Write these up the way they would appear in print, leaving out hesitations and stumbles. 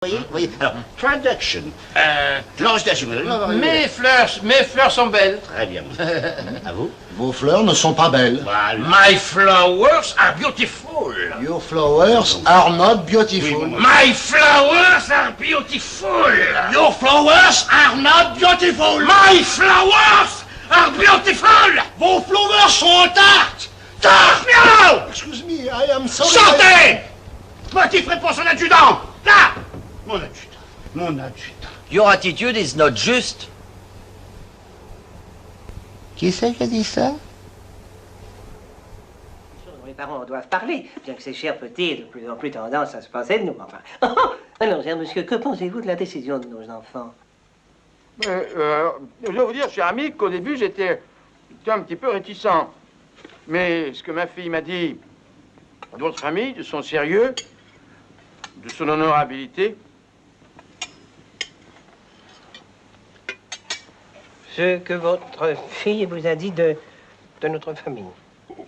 Voyez. Alors, traduction. Translation. Mes fleurs sont belles. Très bien. À vous? Vos fleurs ne sont pas belles. Voilà. My flowers are beautiful. Your flowers are not beautiful. My flowers are beautiful. Your flowers are not beautiful. My flowers are beautiful. Vos flowers sont tartes. Tarte, miaou. Excuse me, I am sorry. Sortez. Motif réponse son adjudant. Là. Mon adjudant. Your attitude is not just. Qui c'est qui a dit ça? Les parents doivent parler, bien que ces chers petits aient de plus en plus tendance à se passer de nous, enfin. Alors, cher monsieur, que pensez-vous de la décision de nos enfants? Je dois vous dire, cher ami, qu'au début, j'étais un petit peu réticent. Mais ce que ma fille m'a dit de votre famille, de son sérieux, de son honorabilité... Ce que votre fille vous a dit de notre famille.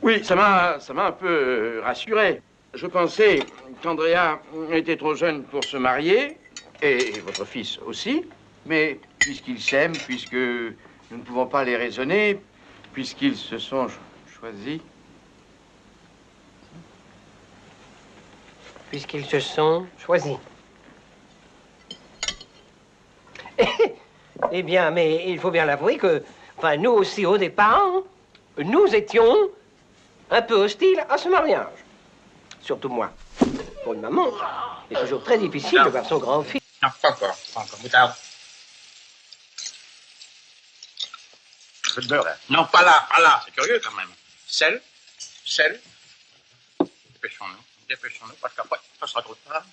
Oui, ça m'a un peu rassuré. Je pensais qu'Andrea était trop jeune pour se marier, et votre fils aussi, mais puisqu'ils s'aiment, puisque nous ne pouvons pas les raisonner, puisqu'ils se sont choisis... Puisqu'ils se sont choisis. Eh bien, mais il faut bien l'avouer que, enfin, nous aussi, au départ, nous étions un peu hostiles à ce mariage. Surtout moi. Pour une maman, c'est toujours très difficile de voir son grand-fils. Non, pas encore. Moutarde. Un peu de beurre, là. Non, pas là. C'est curieux quand même. Sel. Dépêchons-nous, parce qu'après, ça sera trop tard.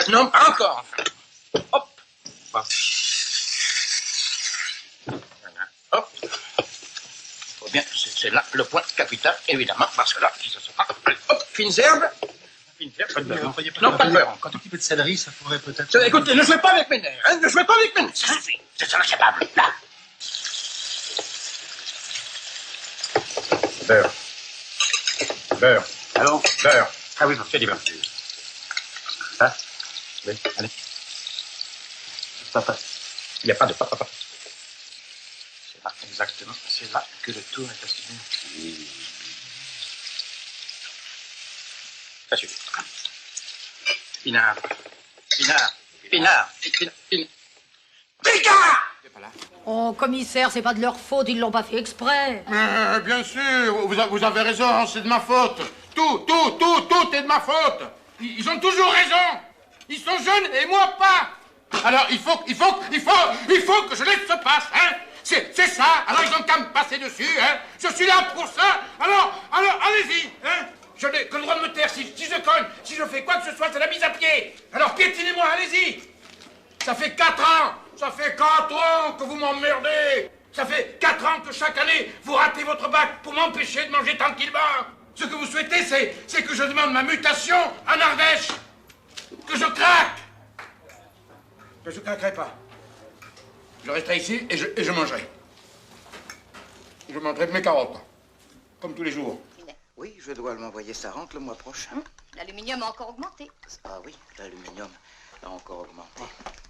Non, pas encore, enfin. Hop. Voilà. Hop. Faut bien, c'est là le point capital, évidemment, parce que là, si ça se passe, hop, fines herbes, pas de beurre. Non, pas de beurre. Quand un petit peu de céleri, ça pourrait peut-être... Écoutez, ne jouez pas avec mes nerfs, hein, ça suffit. C'est ça le kebab, là. Beurre. Allons. Beurre. Ah oui, parce qu'il y a du beurre. Ça? Oui, allez. Papa. Il n'y a pas de papa. C'est là, exactement. C'est là que le tour est assuré. Ça suffit. Pinard. Picard! Oh, commissaire, c'est pas de leur faute, ils l'ont pas fait exprès. Bien sûr, vous avez raison, c'est de ma faute. Tout est de ma faute. Ils ont toujours raison. Ils sont jeunes et moi pas. Alors il faut que je laisse se passer, hein. C'est ça. Alors ils ont qu'à me passer dessus, hein. Je suis là pour ça. Alors allez-y, hein. Je n'ai que le droit de me taire si je cogne, si je fais quoi que ce soit, c'est la mise à pied. Alors piétinez-moi, allez-y. Ça fait 4 ans. Ça fait 4 ans que vous m'emmerdez. Ça fait 4 ans que chaque année, vous ratez votre bac pour m'empêcher de manger tranquillement. Ce que vous souhaitez, c'est que je demande ma mutation en Ardèche. Que je craque. Mais je craquerai pas. Je resterai ici et je mangerai. Je mangerai de mes carottes. Comme tous les jours. Oui, je dois m'envoyer sa rente le mois prochain. L'aluminium a encore augmenté. Ah oui, l'aluminium a encore augmenté.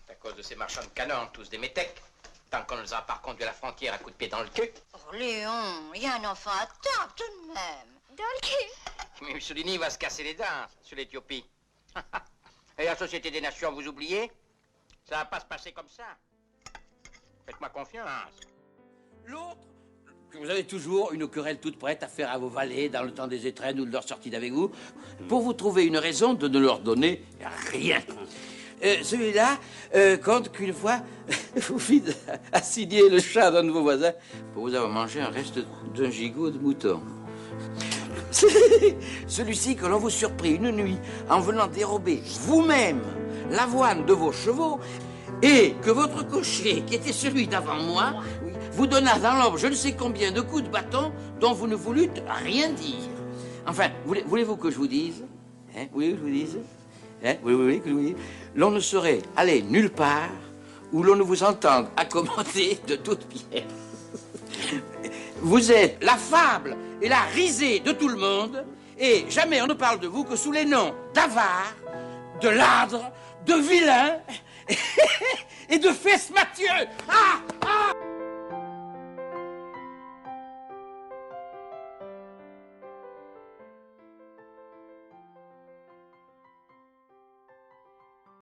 À cause de ces marchands de canons, tous des métèques. Tant qu'on ne les a pas conduits à la frontière à coups de pied dans le cul. Oh, Léon, il y a un enfant à table tout de même. Dans le cul. Mais Mussolini va se casser les dents sur l'Éthiopie. Et la Société des Nations, vous oubliez? Ça va pas se passer comme ça. Faites-moi confiance. L'autre, vous avez toujours une querelle toute prête à faire à vos valets dans le temps des étrennes ou de leur sortie d'avec vous, pour vous trouver une raison de ne leur donner rien. Celui-là compte qu'une fois, vous fîtes assigner le chat d'un de vos voisins pour vous avoir mangé un reste d'un gigot de mouton. Celui-ci que l'on vous surprit une nuit en venant dérober vous-même l'avoine de vos chevaux et que votre cocher, qui était celui d'avant moi, vous donna dans l'ombre je ne sais combien de coups de bâton dont vous ne voulûtes rien dire. Enfin, voulez-vous que je vous dise? Hein? Voulez-vous que je vous dise? Hein? Oui, que je vous dise? L'on ne saurait aller nulle part où l'on ne vous entende accommoder de toutes pièces. Vous êtes la fable et la risée de tout le monde, et jamais on ne parle de vous que sous les noms d'avare, de ladre, de vilain et de fesse Mathieu. Ah!